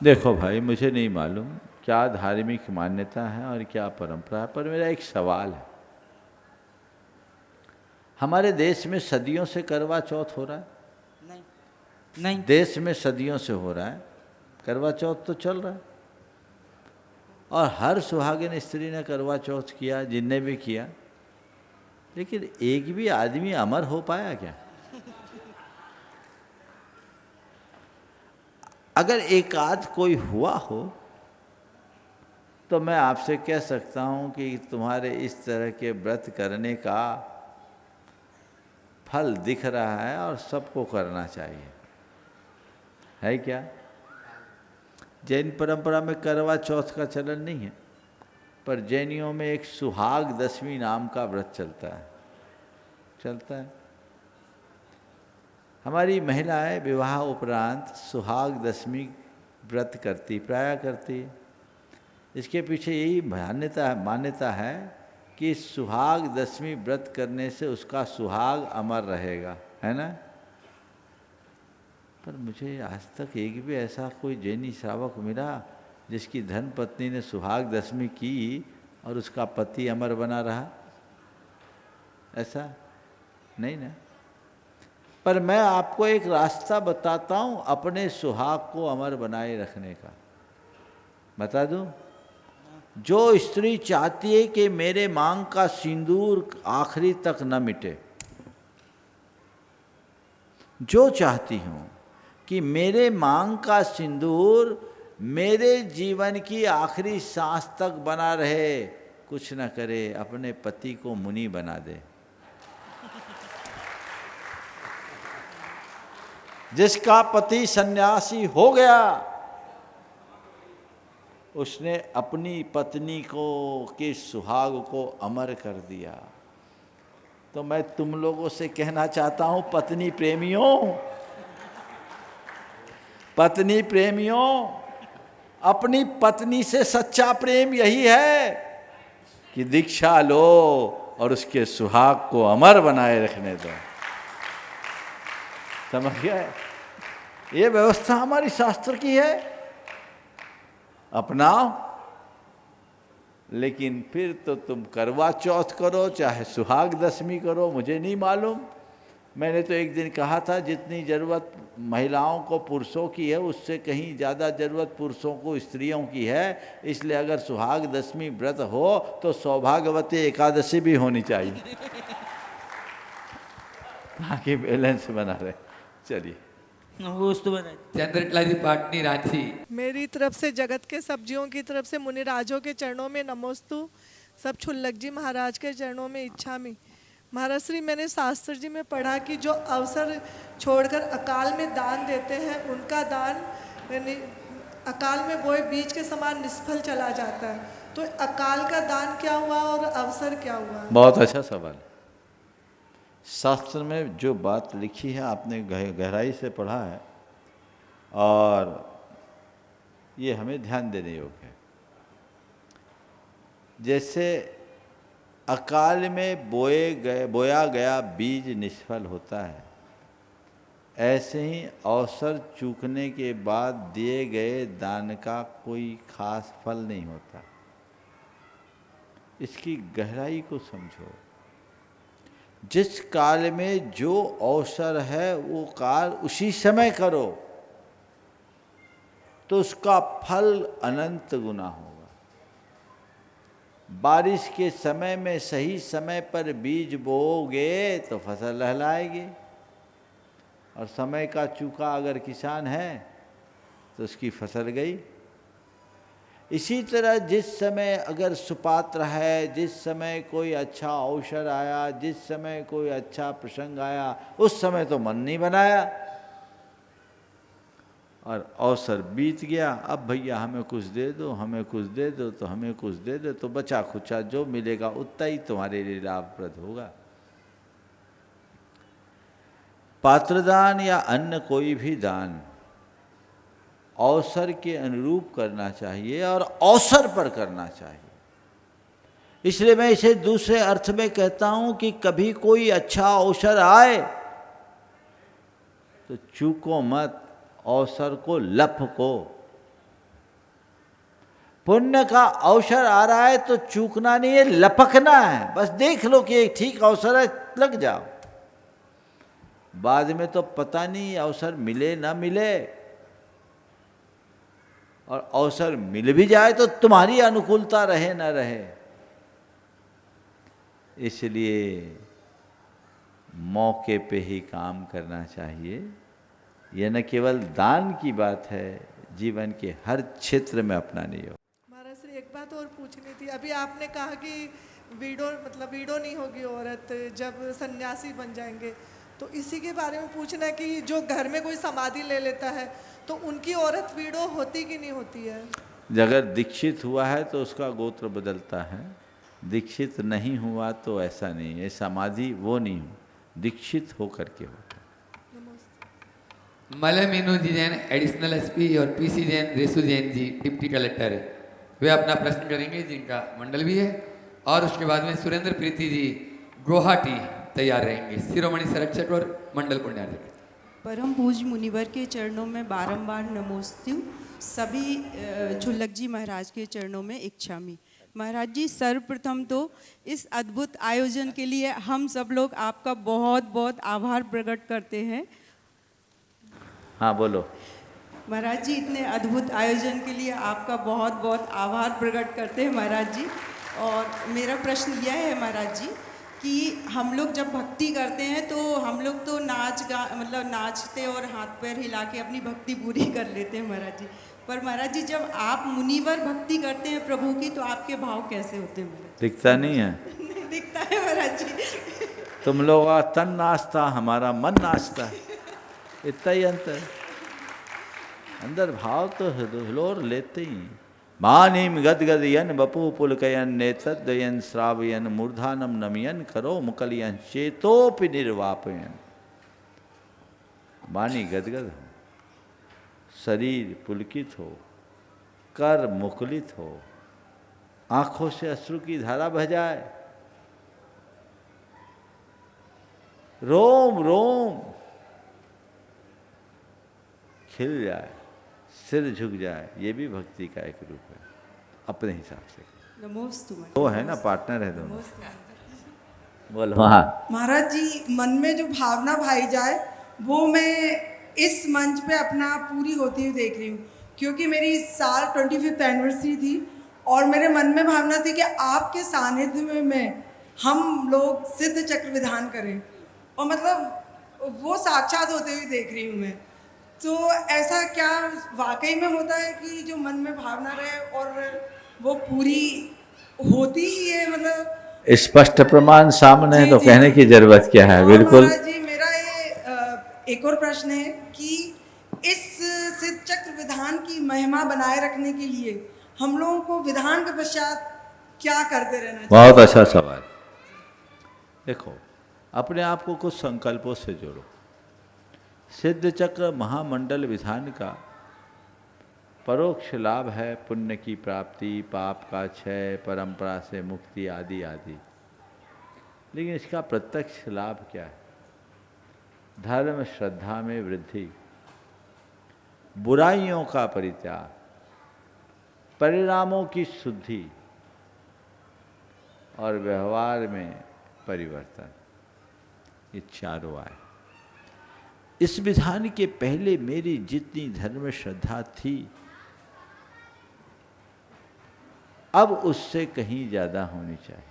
Speaker 4: देखो भाई, मुझे नहीं मालूम क्या धार्मिक मान्यता है और क्या परंपरा है, पर मेरा एक सवाल है। हमारे देश में सदियों से करवा चौथ हो रहा है?
Speaker 10: नहीं।
Speaker 4: देश में सदियों से हो रहा है, करवा चौथ तो चल रहा है, और हर सुहागिन स्त्री ने करवा चौथ किया, जिनने भी किया, लेकिन एक भी आदमी अमर हो पाया क्या? अगर एक आध कोई हुआ हो तो मैं आपसे कह सकता हूं कि तुम्हारे इस तरह के व्रत करने का फल दिख रहा है और सबको करना चाहिए, है क्या? जैन परंपरा में करवा चौथ का चलन नहीं है, पर जैनियों में एक सुहाग दशमी नाम का व्रत चलता है। हमारी महिलाएं विवाह उपरांत सुहाग दशमी व्रत प्राय करती है। इसके पीछे यही मान्यता है कि सुहाग दशमी व्रत करने से उसका सुहाग अमर रहेगा, है ना? पर मुझे आज तक एक भी ऐसा कोई जैनी श्रावक मिला जिसकी धर्म पत्नी ने सुहाग दशमी की और उसका पति अमर बना रहा, ऐसा नहीं ना। पर मैं आपको एक रास्ता बताता हूँ अपने सुहाग को अमर बनाए रखने का। बता दूं? जो स्त्री चाहती है कि मेरे मांग का सिंदूर आखिरी तक न मिटे, जो चाहती हूँ कि मेरे मांग का सिंदूर मेरे जीवन की आखिरी सांस तक बना रहे, कुछ न करे, अपने पति को मुनि बना दे। जिसका पति सन्यासी हो गया, उसने अपनी पत्नी को के सुहाग को अमर कर दिया। तो मैं तुम लोगों से कहना चाहता हूं, पत्नी प्रेमियों, अपनी पत्नी से सच्चा प्रेम यही है कि दीक्षा लो और उसके सुहाग को अमर बनाए रखने दो। समझ गए? ये व्यवस्था हमारी शास्त्र की है, अपनाओ। लेकिन फिर तो तुम करवा चौथ करो चाहे सुहाग दशमी करो, मुझे नहीं मालूम। मैंने तो एक दिन कहा था, जितनी ज़रूरत महिलाओं को पुरुषों की है उससे कहीं ज़्यादा ज़रूरत पुरुषों को स्त्रियों की है। इसलिए अगर सुहाग दशमी व्रत हो तो सौभाग्यवती एकादशी भी होनी चाहिए ताकि बैलेंस बना रहे। चलिए,
Speaker 2: चंद्रकला जी पाटनी रांची।
Speaker 11: मेरी तरफ से जगत के सब जीवों की तरफ से मुनिराजों के चरणों में नमोस्तु, सब छुल्लक जी महाराज के चरणों में इच्छामी। महाराज श्री, मैंने शास्त्र जी में पढ़ा कि जो अवसर छोड़कर अकाल में दान देते हैं उनका दान अकाल में बोए बीज के समान निष्फल चला जाता है। तो अकाल का दान क्या हुआ और अवसर क्या हुआ?
Speaker 4: बहुत अच्छा सवाल। शास्त्र में जो बात लिखी है आपने गहराई से पढ़ा है और ये हमें ध्यान देने योग्य है। जैसे अकाल में बोया गया बीज निष्फल होता है, ऐसे ही अवसर चूकने के बाद दिए गए दान का कोई खास फल नहीं होता। इसकी गहराई को समझो। जिस काल में जो अवसर है वो काल उसी समय करो तो उसका फल अनंत गुना होगा। बारिश के समय में सही समय पर बीज बोओगे तो फसल लहलाएगी, और समय का चूका अगर किसान है तो उसकी फसल गई। इसी तरह जिस समय अगर सुपात्र है, जिस समय कोई अच्छा अवसर आया, जिस समय कोई अच्छा प्रसंग आया, उस समय तो मन नहीं बनाया और अवसर बीत गया। अब भैया हमें कुछ दे दो, हमें कुछ दे दो, तो हमें कुछ दे दो, तो बचा खुचा जो मिलेगा उतना ही तुम्हारे लिए लाभप्रद होगा। पात्रदान या अन्य कोई भी दान अवसर के अनुरूप करना चाहिए और अवसर पर करना चाहिए। इसलिए मैं इसे दूसरे अर्थ में कहता हूं कि कभी कोई अच्छा अवसर आए तो चूको मत, अवसर को लपको। पुण्य का अवसर आ रहा है तो चूकना नहीं है, लपकना है। बस देख लो कि एक ठीक अवसर है, लग जाओ। बाद में तो पता नहीं अवसर मिले ना मिले, और अवसर मिल भी जाए तो तुम्हारी अनुकूलता रहे ना रहे। इसलिए मौके पे ही काम करना चाहिए। यह न केवल दान की बात है, जीवन के हर क्षेत्र में अपनानी हो।
Speaker 11: महाराज श्री एक बात और पूछनी थी। अभी आपने कहा कि वीडो मतलब वीडो नहीं होगी औरत जब सन्यासी बन जाएंगे, तो इसी के बारे में पूछना है कि जो घर में कोई समाधि ले लेता है तो उनकी औरत वीडो होती कि नहीं होती है?
Speaker 4: अगर दीक्षित हुआ है तो उसका गोत्र बदलता है, दीक्षित नहीं हुआ तो ऐसा नहीं है। समाधि वो नहीं हो, दीक्षित होकर के होता।
Speaker 2: मलय मीनू जी जैन एडिशनल एसपी और PC Jain रेसु Jain ji deputy collector, वे अपना प्रश्न करेंगे जिनका मंडल भी है, और उसके बाद में सुरेंद्र प्रीति जी गुवाहाटी तैयार रहेंगे, शिरोमणि संरक्षक और मंडल पुण्यार्चक।
Speaker 12: परम पूज्य मुनिवर के चरणों में बारंबार नमोस्तु। सभी छुल्लक जी महाराज के चरणों में इच्छामी। महाराज जी, सर्वप्रथम तो इस अद्भुत आयोजन के लिए हम सब लोग आपका बहुत बहुत आभार प्रकट करते हैं।
Speaker 4: हाँ बोलो।
Speaker 12: महाराज जी, इतने अद्भुत आयोजन के लिए आपका बहुत बहुत आभार प्रकट करते हैं महाराज जी। और मेरा प्रश्न यह है महाराज जी कि हम लोग जब भक्ति करते हैं तो हम लोग तो नाचते और हाथ पैर हिला के अपनी भक्ति पूरी कर लेते हैं महाराज जी। पर महाराज जी, जब आप मुनिवर भक्ति करते हैं प्रभु की, तो आपके भाव कैसे होते हैं महाराज?
Speaker 4: दिखता नहीं है?
Speaker 12: नहीं दिखता है महाराज जी।
Speaker 4: तुम लोग का तन नाचता, हमारा मन नाचता है, इतना ही अंतर है। अंदर भाव तो हिलोर लेते ही। मानीम गदगदयन बपू पुलकयन नेतद्वयन श्रावयन मूर्धानम नमयन करो मुकलयन चेतोपि निर्वापयन। वाणी गदगद हो, शरीर पुलकित हो, कर मुकुलित हो, आंखों से अश्रु की धारा बह जाए, रोम रोम खिल जाए, सिर झुक जाए, ये भी भक्ति का एक रूप है अपने हिसाब से।
Speaker 12: नमोस्तु।
Speaker 4: वो है ना, पार्टनर है दोनों। बोलो। हाँ
Speaker 13: महाराज जी, मन में जो भावना भाई जाए वो मैं इस मंच पे अपना पूरी होती हुई देख रही हूँ, क्योंकि मेरी इस साल 25th एनिवर्सरी थी और मेरे मन में भावना थी कि आपके सानिध्य में हम लोग सिद्ध चक्र विधान करें, और मतलब वो साक्षात होते हुए देख रही हूँ मैं। तो ऐसा क्या वाकई में होता है कि जो मन में भावना रहे और वो पूरी होती ही है? मतलब
Speaker 4: स्पष्ट प्रमाण सामने है तो कहने की जरूरत क्या है। बिल्कुल।
Speaker 13: महाराज जी, मेरा ये एक और प्रश्न है कि इस सिद्ध चक्र विधान की महिमा बनाए रखने के लिए हम लोगों को विधान के पश्चात क्या करते रहना चाहिए?
Speaker 4: बहुत अच्छा सवाल। देखो, अपने आप को कुछ संकल्पों से जोड़ो। सिद्ध चक्र महामंडल विधान का परोक्ष लाभ है पुण्य की प्राप्ति, पाप का क्षय, परंपरा से मुक्ति आदि आदि। लेकिन इसका प्रत्यक्ष लाभ क्या है? धर्म श्रद्धा में वृद्धि, बुराइयों का परित्याग, परिणामों की शुद्धि और व्यवहार में परिवर्तन। ये चारों आए। इस विधान के पहले मेरी जितनी धर्म श्रद्धा थी, अब उससे कहीं ज़्यादा होनी चाहिए।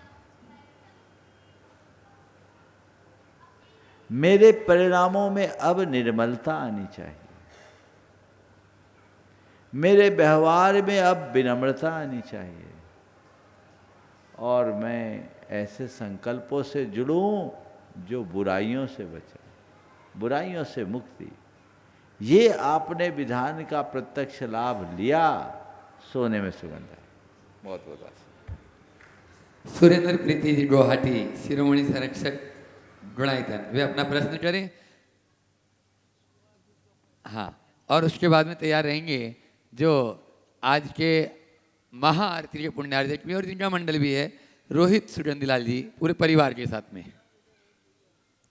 Speaker 4: मेरे परिणामों में अब निर्मलता आनी चाहिए। मेरे व्यवहार में अब विनम्रता आनी चाहिए। और मैं ऐसे संकल्पों से जुड़ूं जो बुराइयों से बचे, बुराइयों से मुक्ति। ये आपने विधान का प्रत्यक्ष लाभ लिया, सोने में सुगंध है। बहुत बहुत आभार।
Speaker 2: सुरेंद्र प्रीति जी गुवाहाटी, शिरोमणि संरक्षक गुणायतन, वे अपना प्रश्न करें। हाँ, और उसके बाद में तैयार रहेंगे जो आज के महाआरती के पुण्यार्जक भी और जिनका मंडल भी है, रोहित सुगंधीलाल जी, पूरे परिवार के साथ में।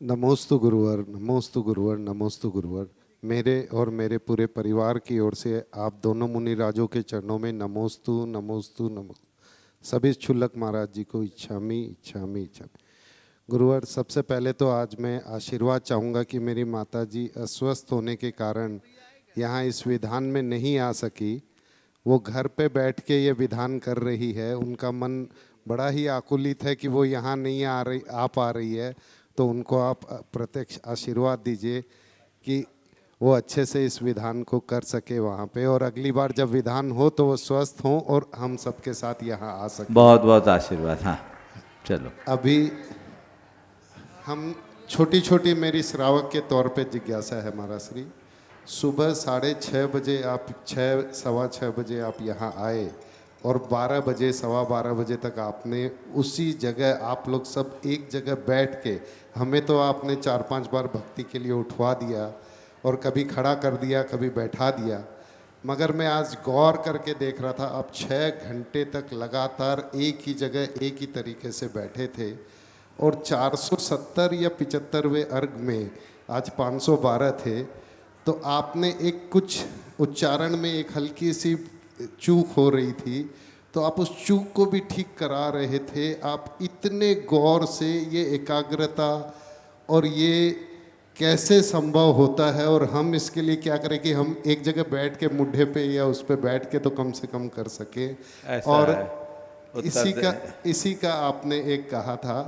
Speaker 14: नमोस्तु गुरुवर, नमोस्तु गुरुवर, नमोस्तु गुरुवर। मेरे और मेरे पूरे परिवार की ओर से आप दोनों मुनि राजों के चरणों में नमोस्तु नमोस्तु नमोस्तु। सभी क्षुल्लक महाराज जी को इच्छामी इच्छामी इच्छामी। गुरुवर, सबसे पहले तो आज मैं आशीर्वाद चाहूँगा कि मेरी माता जी अस्वस्थ होने के कारण यहाँ इस विधान में नहीं आ सकी। वो घर पे बैठ के ये विधान कर रही है। उनका मन बड़ा ही आकुलित है कि वो यहाँ नहीं आ पा रही है। तो उनको आप प्रत्यक्ष आशीर्वाद दीजिए कि वो अच्छे से इस विधान को कर सके वहाँ पे, और अगली बार जब विधान हो तो वो स्वस्थ हों और हम सबके साथ यहाँ आ सकें।
Speaker 4: बहुत बहुत आशीर्वाद। हाँ, चलो।
Speaker 14: अभी हम छोटी छोटी मेरी श्रावक के तौर पे जिज्ञासा है महाराज श्री। सुबह 6:30 बजे आप 6 सवा 6 बजे आप यहाँ आए और 12 बजे सवा 12 बजे तक आपने उसी जगह आप लोग सब एक जगह बैठ के, हमें तो आपने 4-5 बार भक्ति के लिए उठवा दिया और कभी खड़ा कर दिया, कभी बैठा दिया। मगर मैं आज गौर करके देख रहा था, आप 6 घंटे तक लगातार एक ही जगह एक ही तरीके से बैठे थे और 470 या 75वें अर्घ में आज 512 थे। तो आपने एक कुछ उच्चारण में एक हल्की सी चूक हो रही थी, तो आप उस चूक को भी ठीक करा रहे थे। आप इतने गौर से ये एकाग्रता, और ये कैसे संभव होता है, और हम इसके लिए क्या करें कि हम एक जगह बैठ के मुड्ढे पे या उस पे बैठ के तो कम से कम कर सके। और इसी का आपने एक कहा था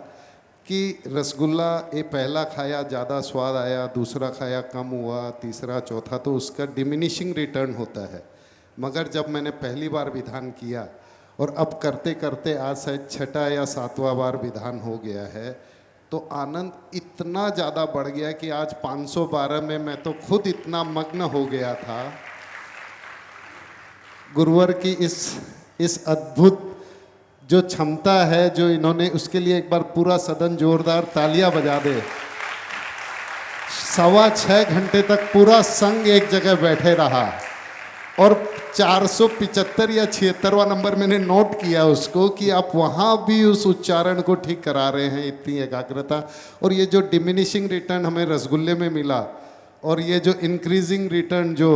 Speaker 14: कि रसगुल्ला ये पहला खाया ज़्यादा स्वाद आया, दूसरा खाया कम हुआ, तीसरा चौथा, तो उसका डिमिनिशिंग रिटर्न होता है। मगर जब मैंने पहली बार विधान किया और अब करते करते आज शायद 6ठा या 7वां बार विधान हो गया है, तो आनंद इतना ज़्यादा बढ़ गया कि आज 512 में मैं तो खुद इतना मग्न हो गया था। गुरुवर की इस अद्भुत जो क्षमता है जो इन्होंने, उसके लिए एक बार पूरा सदन जोरदार तालियां बजा दे। 6.25 घंटे तक पूरा संघ एक जगह बैठे रहा और 475 या 76वां नंबर मैंने नोट किया उसको कि आप वहाँ भी उस उच्चारण को ठीक करा रहे हैं, इतनी एकाग्रता। और ये जो डिमिनिशिंग रिटर्न हमें रसगुल्ले में मिला और ये जो इंक्रीजिंग रिटर्न जो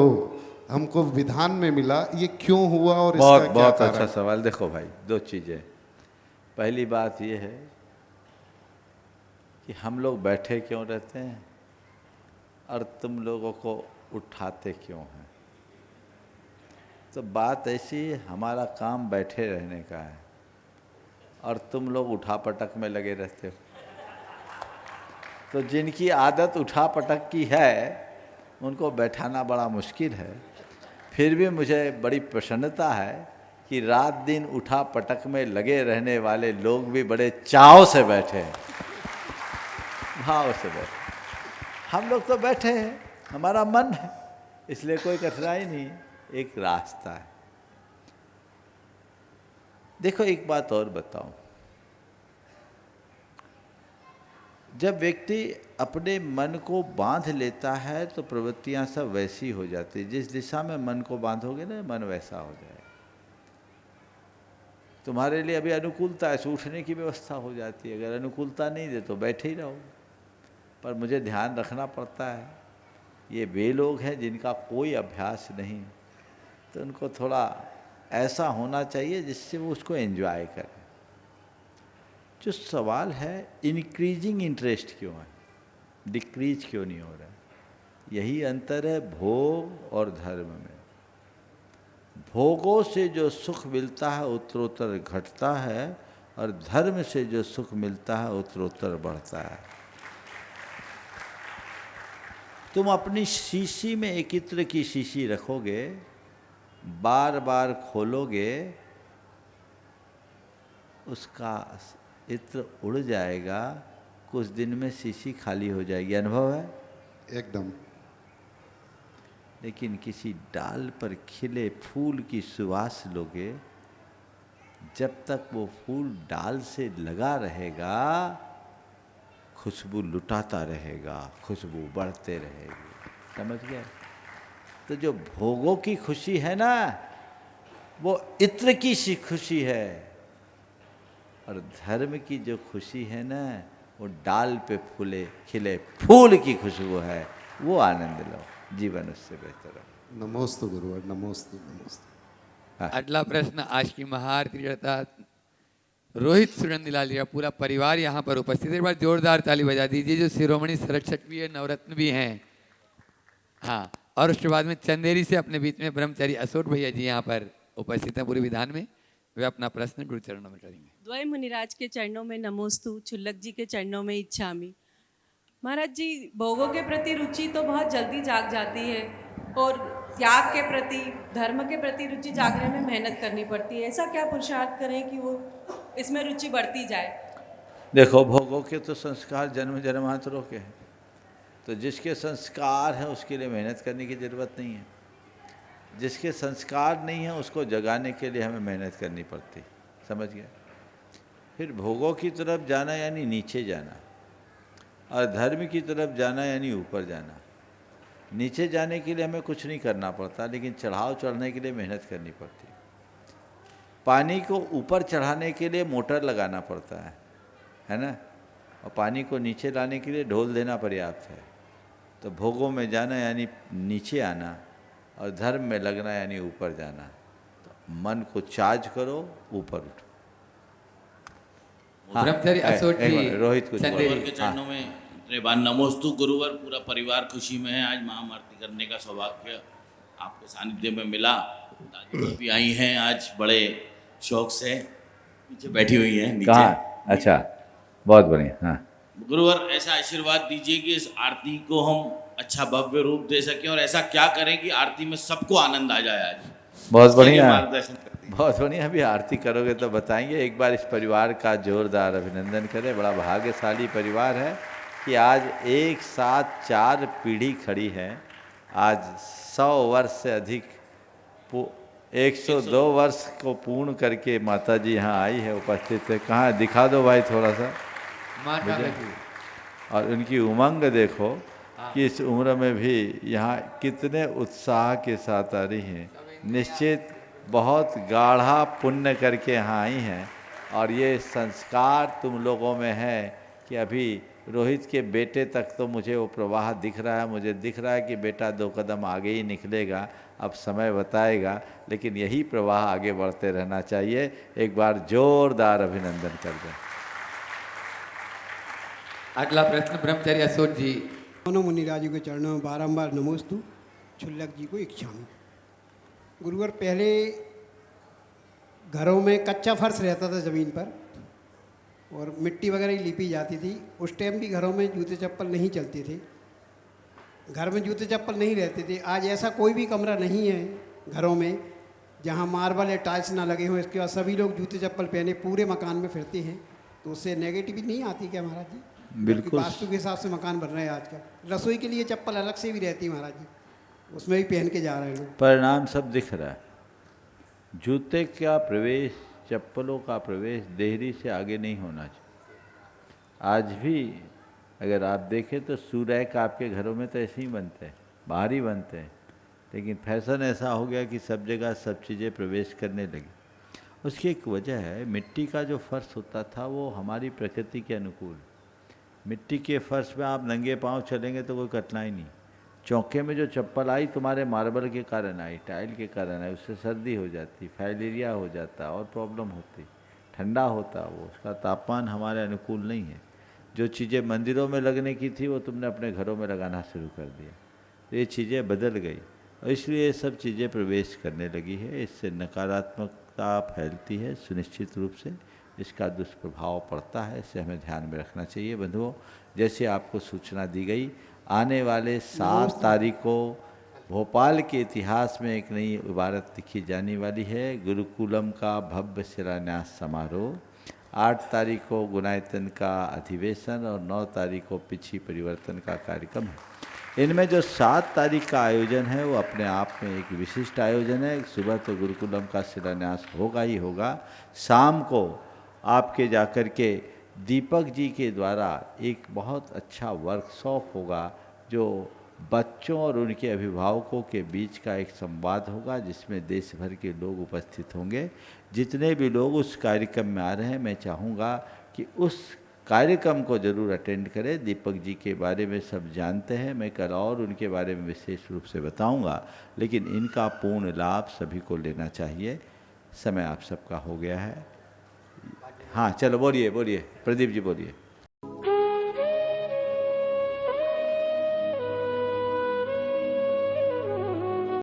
Speaker 14: हमको विधान में मिला, ये क्यों हुआ और इसका क्या
Speaker 4: बहुत
Speaker 14: कारण?
Speaker 4: अच्छा सवाल। देखो भाई, 2 चीज़ें। पहली बात ये है कि हम लोग बैठे क्यों रहते हैं और तुम लोगों को उठाते क्यों हैं। तो बात ऐसी, हमारा काम बैठे रहने का है और तुम लोग उठा पटक में लगे रहते हो। तो जिनकी आदत उठा पटक की है उनको बैठाना बड़ा मुश्किल है। फिर भी मुझे बड़ी प्रसन्नता है कि रात दिन उठा पटक में लगे रहने वाले लोग भी बड़े चाव से बैठे हैं, भाव से बैठे। हम लोग तो बैठे हैं, हमारा मन है, इसलिए कोई कठिनाई नहीं, एक रास्ता है। देखो एक बात और बताऊं, जब व्यक्ति अपने मन को बांध लेता है तो प्रवृत्तियां सब वैसी हो जाती है। जिस दिशा में मन को बांधोगे ना, मन वैसा हो जाएगा। तुम्हारे लिए अभी अनुकूलता है, उठने की व्यवस्था हो जाती है। अगर अनुकूलता नहीं दे तो बैठे ही रहो। पर मुझे ध्यान रखना पड़ता है, ये वे लोग हैं जिनका कोई अभ्यास नहीं, तो उनको थोड़ा ऐसा होना चाहिए जिससे वो उसको एंजॉय करें। जो सवाल है इंक्रीजिंग इंटरेस्ट क्यों है, डिक्रीज क्यों नहीं हो रहा है? यही अंतर है भोग और धर्म में। भोगों से जो सुख मिलता है उत्तरोत्तर घटता है, और धर्म से जो सुख मिलता है उत्तरोत्तर बढ़ता है। तुम अपनी शीशी में एक इत्र की शीशी रखोगे, बार बार खोलोगे, उसका इत्र उड़ जाएगा, कुछ दिन में शीशी खाली हो जाएगी। अनुभव है?
Speaker 14: एकदम।
Speaker 4: लेकिन किसी डाल पर खिले फूल की सुवास लोगे, जब तक वो फूल डाल से लगा रहेगा, खुशबू लुटाता रहेगा, खुशबू बढ़ते रहेगी। समझ गए? तो जो भोगों की खुशी है ना, वो इत्र की सी खुशी है, और धर्म की जो खुशी है ना, वो डाल पे फूले खिले फूल की खुशबू है। वो आनंद लो, जीवन उससे बेहतर हो।
Speaker 14: नमोस्तु गुरुवर, नमोस्तु नमोस्तु।
Speaker 2: अगला प्रश्न आज की महाआरती अर्थात रोहित सुगंधीलाल जी का पूरा परिवार यहाँ पर उपस्थित है। एक बार जोरदार ताली बजा दीजिए, जो शिरोमणि संरक्षक भी है, नवरत्न भी हैं। हाँ, और उसके बाद में चंदेरी से अपने बीच में ब्रह्मचारी अशोक भैया जी यहाँ पर उपस्थित हैं पूरे विधान में। वे अपना प्रश्न गुरु चरणों में करेंगे।
Speaker 15: द्वय मुनिराज के चरणों में नमोस्तु, छुल्लक जी के चरणों में इच्छामि। महाराज जी, भोगों के प्रति रुचि तो बहुत जल्दी जाग जाती है, और त्याग के प्रति, धर्म के प्रति रुचि जागने में मेहनत करनी पड़ती है। ऐसा क्या पुरुषार्थ करें कि वो इसमें रुचि बढ़ती जाए?
Speaker 4: देखो, भोगों के तो संस्कार जन्म जन्मांतरों के हैं, तो जिसके संस्कार हैं उसके लिए मेहनत करने की ज़रूरत नहीं है। जिसके संस्कार नहीं है उसको जगाने के लिए हमें मेहनत करनी पड़ती। समझ गए? फिर भोगों की तरफ जाना यानी नीचे जाना, और धर्म की तरफ जाना यानी ऊपर जाना। नीचे जाने के लिए हमें कुछ नहीं करना पड़ता, लेकिन चढ़ाव चढ़ने के लिए मेहनत करनी पड़ती है। पानी को ऊपर चढ़ाने के लिए मोटर लगाना पड़ता है ना, और पानी को नीचे लाने के लिए ढोल देना पर्याप्त है। तो भोगों में जाना यानी नीचे आना, और धर्म में लगना यानी ऊपर जाना। तो मन को चार्ज करो, ऊपर उठो।
Speaker 2: ब्रह्मचारी अशोक जी,
Speaker 4: रोहित कुछ
Speaker 16: गुरुवर के चरणों में त्रिबान नमोस्तु। गुरुवर, पूरा परिवार खुशी में है। आज महाआरती करने का सौभाग्य आपके सानिध्य में मिला। दादी भी आई हैं आज बड़े शौक से, पीछे बैठी हुई हैं नीचे।
Speaker 4: कहाँ? अच्छा, बहुत बढ़िया। हाँ
Speaker 16: गुरुवर, ऐसा आशीर्वाद दीजिए कि इस आरती को हम अच्छा भव्य रूप दे सकें, और ऐसा क्या करें कि आरती में सबको आनंद आ जाए। आज
Speaker 4: बहुत बढ़िया,
Speaker 16: मार्गदर्शन
Speaker 4: बहुत बढ़िया। अभी आरती करोगे तो बताएंगे। एक बार इस परिवार का जोरदार अभिनंदन करें। बड़ा भाग्यशाली परिवार है कि आज एक साथ 4 पीढ़ी खड़ी है। आज 100 वर्ष से अधिक, 102 वर्ष को पूर्ण करके माता जी यहाँ आई है, उपस्थित है। कहाँ दिखा दो भाई थोड़ा सा। और उनकी उमंग देखो कि इस उम्र में भी यहाँ कितने उत्साह के साथ आ रही हैं। निश्चित बहुत गाढ़ा पुण्य करके यहाँ आई हैं, और ये संस्कार तुम लोगों में है कि अभी रोहित के बेटे तक तो मुझे वो प्रवाह दिख रहा है। मुझे दिख रहा है कि बेटा 2 कदम आगे ही निकलेगा, अब समय बताएगा, लेकिन यही प्रवाह आगे बढ़ते रहना चाहिए। एक बार जोरदार अभिनंदन कर दें।
Speaker 2: अगला प्रश्न ब्रह्मचारी अशोक जी।
Speaker 17: दोनों मुनिराजों के चरणों में बारंबार नमोस्तु, छुल्लक जी को इच्छामि। गुरुवर, पहले घरों में कच्चा फर्श रहता था ज़मीन पर, और मिट्टी वगैरह ही लीपी जाती थी। उस टाइम भी घरों में जूते चप्पल नहीं चलते थे, घर में जूते चप्पल नहीं रहते थे। आज ऐसा कोई भी कमरा नहीं है घरों में जहाँ मार्बल या टाइल्स ना लगे हों। इसके बाद सभी लोग जूते चप्पल पहने पूरे मकान में फिरते हैं, तो उससे नेगेटिव नहीं आती क्या महाराज जी?
Speaker 4: बिल्कुल,
Speaker 17: वास्तु के हिसाब से मकान बन रहे हैं आजकल। रसोई के लिए चप्पल अलग से भी रहती है महाराज जी, उसमें भी पहन के जा रहे हैं लोग।
Speaker 4: परिणाम सब दिख रहा है। जूते का प्रवेश, चप्पलों का प्रवेश देहरी से आगे नहीं होना चाहिए। आज भी अगर आप देखें तो सूरैक आपके घरों में तो ऐसे ही बनते हैं, बाहर ही बनते हैं, लेकिन फैशन ऐसा हो गया कि सब जगह सब चीज़ें प्रवेश करने लगी। उसकी एक वजह है, मिट्टी का जो फर्श होता था वो हमारी प्रकृति के अनुकूल। मिट्टी के फर्श में आप नंगे पांव चलेंगे तो कोई कठिनाई नहीं। चौके में जो चप्पल आई तुम्हारे मार्बल के कारण आई, टाइल के कारण आई, उससे सर्दी हो जाती, फाइलेरिया हो जाता और प्रॉब्लम होती, ठंडा होता वो, उसका तापमान हमारे अनुकूल नहीं है। जो चीज़ें मंदिरों में लगने की थी वो तुमने अपने घरों में लगाना शुरू कर दिया। तो ये चीज़ें बदल गई और इसलिए ये सब चीज़ें प्रवेश करने लगी है। इससे नकारात्मकता फैलती है, सुनिश्चित रूप से इसका दुष्प्रभाव पड़ता है। इसे हमें ध्यान में रखना चाहिए। बंधुओं, जैसे आपको सूचना दी गई, आने वाले 7 तारीख को भोपाल के इतिहास में एक नई इबारत लिखी जाने वाली है। गुरुकुलम का भव्य शिलान्यास समारोह। 8 तारीख को गुणायतन का अधिवेशन और 9 तारीख को पिछी परिवर्तन का कार्यक्रम है। इनमें जो 7 तारीख का आयोजन है वो अपने आप में एक विशिष्ट आयोजन है। सुबह तो गुरुकुलम का शिलान्यास होगा ही होगा, शाम को आपके जाकर के दीपक जी के द्वारा एक बहुत अच्छा वर्कशॉप होगा जो बच्चों और उनके अभिभावकों के बीच का एक संवाद होगा, जिसमें देश भर के लोग उपस्थित होंगे। जितने भी लोग उस कार्यक्रम में आ रहे हैं, मैं चाहूँगा कि उस कार्यक्रम को जरूर अटेंड करें। दीपक जी के बारे में सब जानते हैं, मैं कल और उनके बारे में विशेष रूप से बताऊंगा, लेकिन इनका पूर्ण लाभ सभी को लेना चाहिए। समय आप सबका हो गया है। हाँ चलो बोलिए, बोलिए प्रदीप जी बोलिए।